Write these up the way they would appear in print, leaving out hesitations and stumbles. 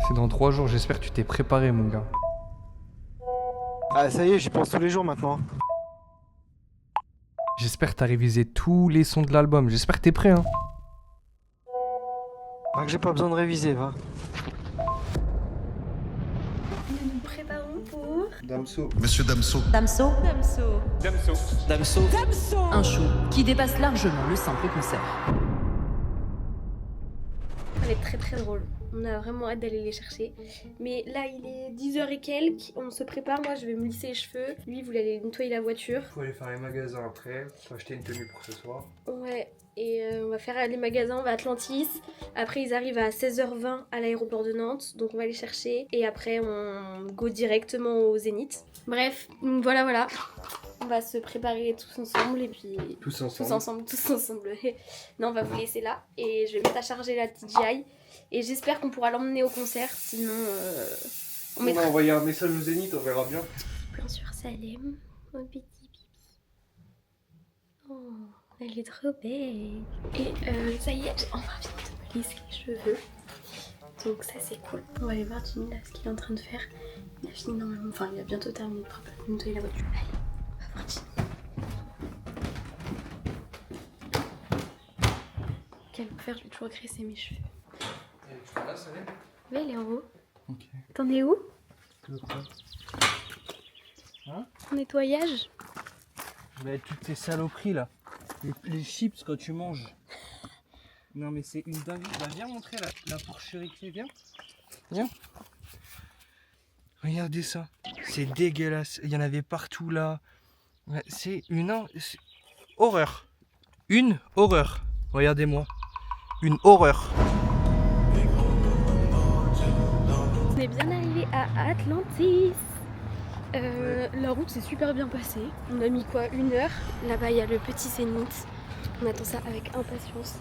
C'est dans 3 jours, j'espère que tu t'es préparé mon gars. Ah ça y est, j'y pense tous les jours maintenant. J'espère que t'as révisé tous les sons de l'album, j'espère que t'es prêt hein. Ah que j'ai pas besoin de réviser, va. Nous nous préparons pour... Damso. Monsieur Damso. Damso, Damso. un show qui dépasse largement le simple concert. Ça va être très très drôle. On a vraiment hâte d'aller les chercher. Mais là, il est 10h et quelques. On se prépare. Moi, je vais me lisser les cheveux. Lui, vous allez nettoyer la voiture. Faut aller faire les magasins après, faut acheter une tenue pour ce soir. Ouais. Et on va faire les magasins. On va à Atlantis. Après, ils arrivent à 16h20 à l'aéroport de Nantes. Donc, on va les chercher. Et après, on go directement au Zénith. Bref, voilà. On va se préparer tous ensemble et puis... Tous ensemble. Tous ensemble. Non, on va vous laisser là. Et je vais mettre à charger la DJI. Et j'espère qu'on pourra l'emmener au concert. Sinon, on On mettra... va envoyer un message au Zénith, on verra bien. Bien sûr, Salem. Mon petit bibi. Oh, elle est trop belle. Et ça y est, j'ai enfin fini de me lisser les cheveux. Donc ça, c'est cool. On va aller voir Jimmy là, ce qu'il est en train de faire. Il a fini normalement. Enfin, il a bientôt terminé de nettoyer la voiture. Allez, on va voir Jimmy. Quel faire, je vais toujours graisser mes cheveux. Tu vas là, Salem ? Oui, il est en haut. Ok. T'en es où? De quoi ? Hein ? Ton nettoyage? Mais toutes tes saloperies là. Les chips quand tu manges. Non mais c'est une dinguerie. Bah, viens montrer la porcherie qui est bien. Viens. Regardez ça. C'est dégueulasse. Il y en avait partout là. Ouais, c'est une horreur. Une horreur. Regardez-moi. Une horreur. On est bien arrivé à Atlantis. La route s'est super bien passée. On a mis quoi, 1 heure. Là-bas il y a le petit Zénith. On attend ça avec impatience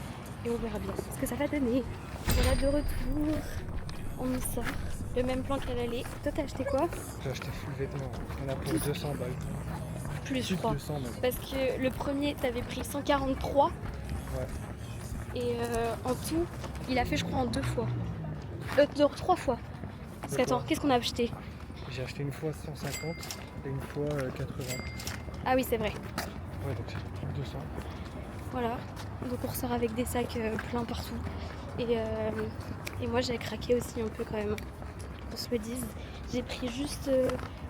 et on verra bien ce que ça va donner. Voilà de retour. On y sort. Le même plan qu'à l'aller. Toi t'as acheté quoi? J'ai acheté full vêtements, on a pour 200 balles. Plus je Plus de crois. 200 même. Parce que le premier t'avais pris 143. Ouais. Et en tout, il a fait je crois en 2 fois. 3 fois. Parce De qu'attends, quoi qu'est-ce qu'on a acheté? J'ai acheté une fois 150 et une fois 80. Ah oui c'est vrai. Ouais, donc c'est plus de 200. Voilà, donc on ressort avec des sacs pleins partout. Et moi j'ai craqué aussi un peu quand même, qu'on se le dise. J'ai pris juste...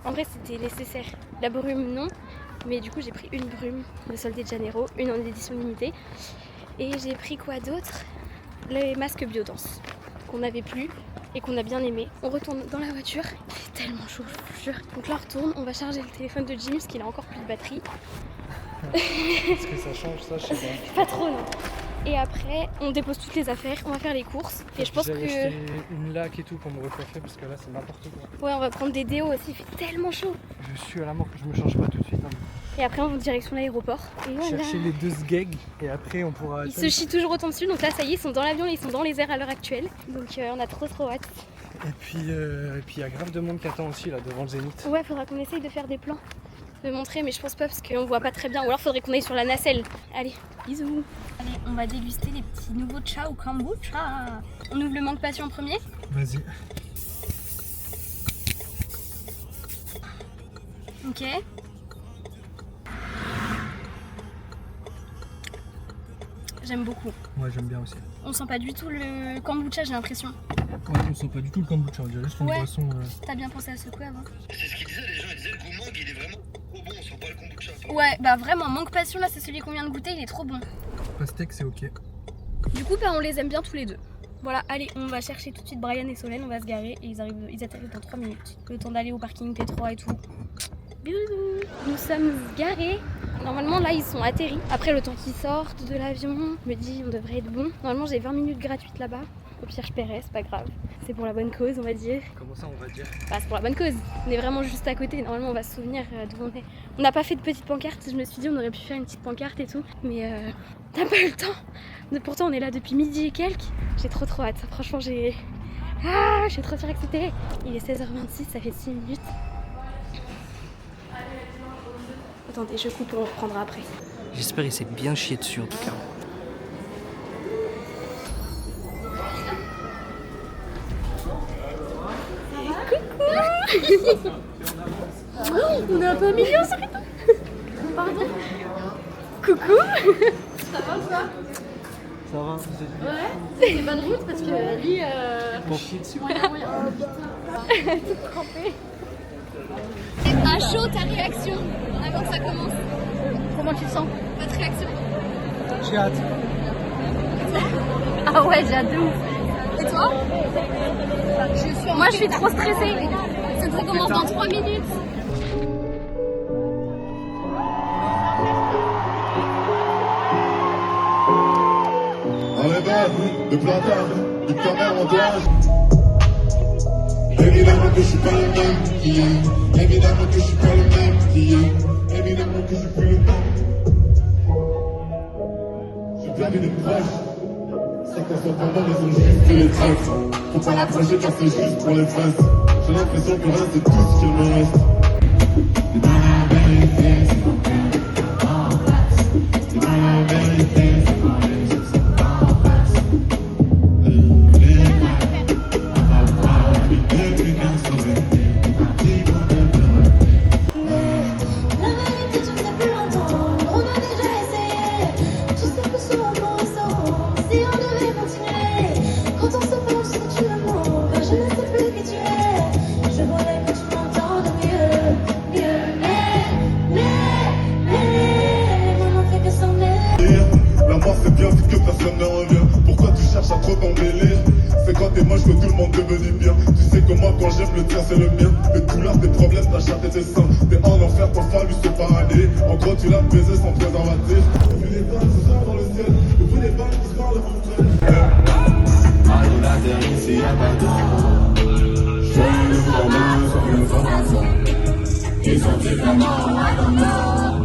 En vrai c'était nécessaire. La brume non, mais du coup j'ai pris une brume de Sol de Janeiro, une en édition limitée. Et j'ai pris quoi d'autre? Les masques Biodance, qu'on n'avait plus et qu'on a bien aimé. On retourne dans la voiture, il fait tellement chaud je vous jure. Donc là on retourne, on va charger le téléphone de Jimmy parce qu'il a encore plus de batterie. Est-ce que ça change ça? Je sais pas. Pas trop non. Et après, on dépose toutes les affaires, on va faire les courses. Et je pense J'avais que... acheté une laque et tout pour me recoiffer parce que là c'est n'importe quoi. Ouais, on va prendre des déos aussi, il fait tellement chaud. Je suis à la mort que je me change pas tout de suite. Hein. Et après, on va en direction l'aéroport. Et voilà. Chercher les 2 sgegs et après on pourra... Ils se chient toujours autant dessus, donc là, ça y est, ils sont dans l'avion, ils sont dans les airs à l'heure actuelle. Donc on a trop hâte. Et puis il y a grave de monde qui attend aussi là devant le Zénith. Ouais, faudra qu'on essaye de faire des plans, de montrer, mais je pense pas parce qu'on voit pas très bien. Ou alors faudrait qu'on aille sur la nacelle. Allez, bisous. Allez, on va déguster les petits nouveaux chai au kombucha. On ouvre le manque passion en premier. Vas-y. Ok. J'aime beaucoup. Ouais, j'aime bien aussi. On sent pas du tout le kombucha, j'ai l'impression. Ouais, on sent pas du tout le kombucha, on dirait juste une Ouais. boisson. T'as bien pensé à secouer avant? C'est ce qu'ils disaient, les gens ils disaient le goût mangue il est vraiment trop bon, on sent pas le kombucha. Ouais, bah vraiment, manque passion là, c'est celui qu'on vient de goûter, il est trop bon. Pastèque, c'est ok. Du coup, bah on les aime bien tous les deux. Voilà, allez, on va chercher tout de suite Brian et Solène, on va se garer et ils atterrissent dans 3 minutes. Le temps d'aller au parking T3 et tout. Bisous. Nous sommes garés. Normalement là ils sont atterris. Après le temps qu'ils sortent de l'avion, je me dis on devrait être bon. Normalement j'ai 20 minutes gratuites là-bas. Au pire je paierai, c'est pas grave. C'est pour la bonne cause on va dire. Comment ça on va dire? Bah c'est pour la bonne cause. On est vraiment juste à côté. Normalement on va se souvenir d'où on est. On n'a pas fait de petite pancarte. Je me suis dit on aurait pu faire une petite pancarte et tout. Mais on n'a pas eu le temps. Mais pourtant on est là depuis midi et quelques. J'ai trop hâte. Franchement j'ai trop surexcitée. Il est 16h26, ça fait 6 minutes. Attendez, je coupe et on reprendra après. J'espère qu'il s'est bien chié dessus en tout cas. On est un peu mignon sur les deux. Pardon. Coucou. Ça va ou pas? Ça va? Ouais. C'est bonne route parce que lui, moyen. Toute trempée. À chaud, ta réaction avant que ça commence. Comment tu te sens? Votre réaction? J'ai hâte. Ah ouais, j'ai hâte de ouf. Et toi? Moi je suis trop stressée. Ça commence dans 3 minutes. Dans les verres de plantain, du tonnerre en toile. Évidemment que je suis pas le même qu'hier. Évidemment que je suis pas le même qu'hier. Évidemment que je suis plus le même. J'ai perdu des proches. Ça qu'on s'entend pas, ils ont juste les traces. Faut pas l'approcher car c'est juste pour les fesses. J'ai l'impression que là c'est tout ce qu'il me reste. Et dans la vérité, c'est mon cœur. Et dans la vérité, c'est mon cœur. Que tout le monde devenait bien. Tu sais que moi quand j'aime le tien c'est le mien. Les douleurs, tes problèmes, ta chatte et tes seins. T'es en enfer, ton fallu se parader. En gros tu l'as baisé sans préservatif. Vu les balles qui sortent dans le ciel. Vu les balles qui se parlent entre elles. Allô la terre ici y'a pas d'eau. J'ai une formation sur une formation. Ils sont différemment à la mort.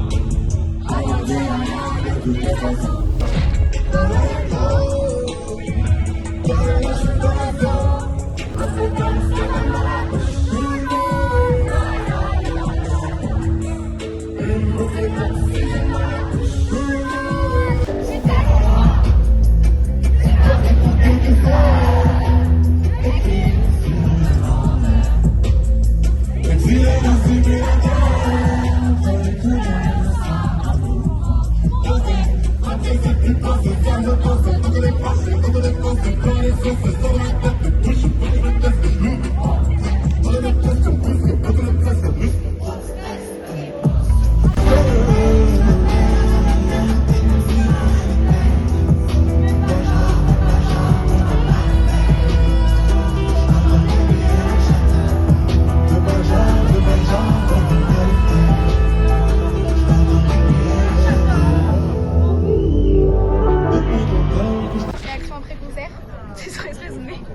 Regardez rien de toutes les façons.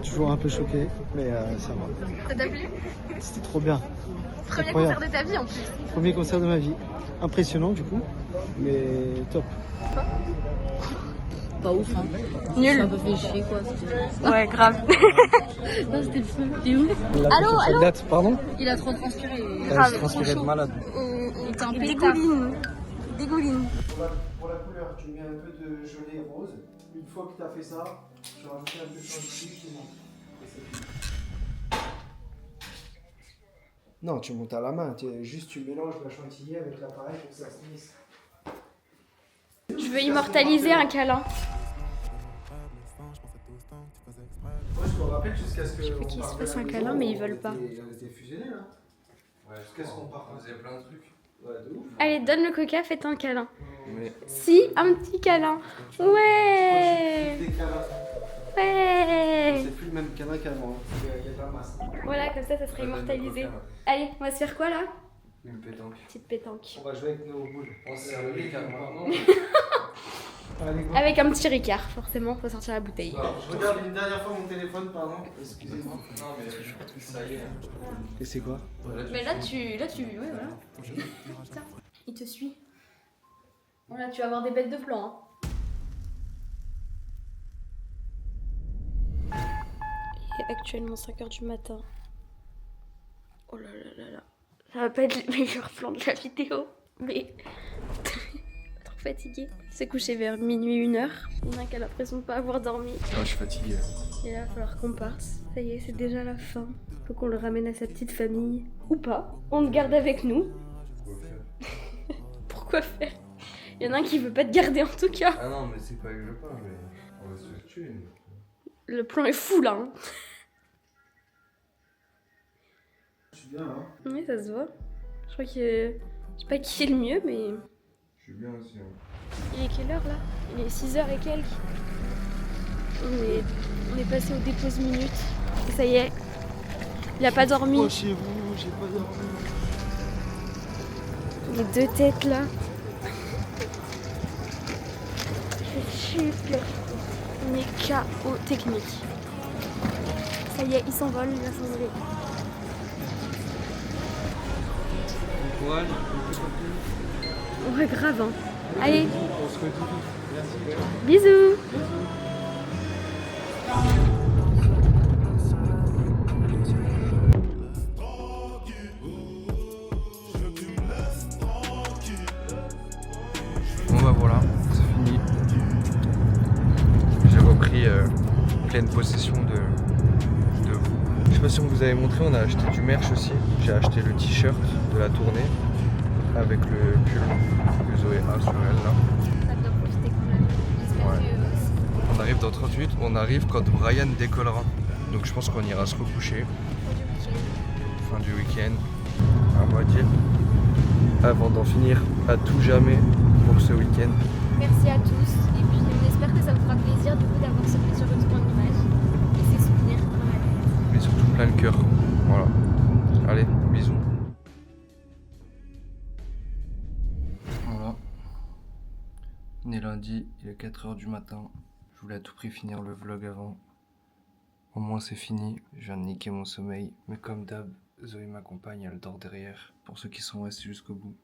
Toujours un peu choqué, mais ça va. Ça t'a plu? C'était trop bien. Premier Incroyable. concert de ta vie en plus. Premier concert de ma vie. Impressionnant du coup, mais top. Pas ouf, hein. Nul. Ça m'a un peu fait chier, quoi. Ouais, grave. Non, c'était le feu. T'es où? Allô, allô. Date, pardon? Il a trop transpiré. Grave. Je transpirais de malade. Il était un Il pétard. dégouline. Pour la couleur, tu mets un peu de gelée rose. Une fois que tu as fait ça, tu rajoutes un peu de chantilly, tu montes. Non, tu montes à la main. Juste tu mélanges la chantilly avec l'appareil pour que ça se lisse. Je veux immortaliser un câlin. Moi, je me rappelle jusqu'à ce que. Je veux qu'ils se fassent un câlin, mais ils veulent pas. On était fusionnés là. Ouais, Qu'est-ce qu'on part? On faisait plein de trucs. Ouais, de ouf. Allez, donne le coca, faites un câlin. Mais Si, un petit câlin. Ouais. Des câlins. Ouais. C'est plus le même câlin qu'avant. Il y a de la masse. Voilà, comme ça serait immortalisé. Allez, on va se faire quoi là? une pétanque. Petite pétanque. On va jouer avec nos boules. On s'est servi carrément. Allez, go. Avec un petit Ricard, forcément, faut sortir la bouteille. Je regarde une dernière fois mon téléphone, pardon. Excusez-moi. Non mais ça y est. Et c'est quoi? Mais là tu, ouais voilà. Putain, il te suit. Bon là tu vas avoir des bêtes de plan. Hein. Il est actuellement 5h du matin. Oh là là là là. Ça va pas être les meilleurs plans de la vidéo, mais trop fatigué. Il s'est couché vers minuit, 1h. Il y en a qui a l'impression de pas avoir dormi. Je suis fatigué. Et là, il va falloir qu'on parte. Ça y est, c'est déjà la fin. Faut qu'on le ramène à sa petite famille. Ou pas. On le garde avec nous. Pourquoi faire? Il y en a un qui veut pas te garder en tout cas. Ah non, mais c'est pas que je parle, mais on va se faire tuer. Le plan est fou là. Hein. Je suis bien là. Oui, ça se voit. Je crois que... Je sais pas qui est le mieux, mais... Je suis bien aussi. Hein. Il est quelle heure là? Il est 6h et quelques. On est passé aux déposes minutes. Et ça y est. Il a pas dormi. Oh, chez vous, j'ai pas dormi. Les deux têtes là. C'est super. On est KO technique. Ça y est, il s'envole, il va s'envoler. Bon courage. Ouais, grave. Hein. Allez, On se redit. Merci. bisous. Bon bah voilà, c'est fini. J'ai repris pleine possession de vous. Je sais pas si on vous avait montré, on a acheté du merch aussi. J'ai acheté le t-shirt de la tournée avec le pull que Zoé a sur elle là. Ça doit profiter quand même. J'espère Ouais. que On arrive dans 30 minutes, on arrive quand Brian décollera. Donc je pense qu'on ira se recoucher. Fin du week-end, à moitié. Avant d'en finir à tout jamais pour ce week-end. merci à tous. Et puis on espère que ça vous fera plaisir du coup d'avoir ce petit retour en image et ces souvenirs dans la tête. Mais surtout plein le cœur. Voilà. Allez, bisous. Voilà. On est lundi, il est 4h du matin. Je voulais à tout prix finir le vlog avant. Au moins c'est fini, je viens de niquer mon sommeil. Mais comme d'hab, Zoé m'accompagne, elle dort derrière. Pour ceux qui sont restés jusqu'au bout.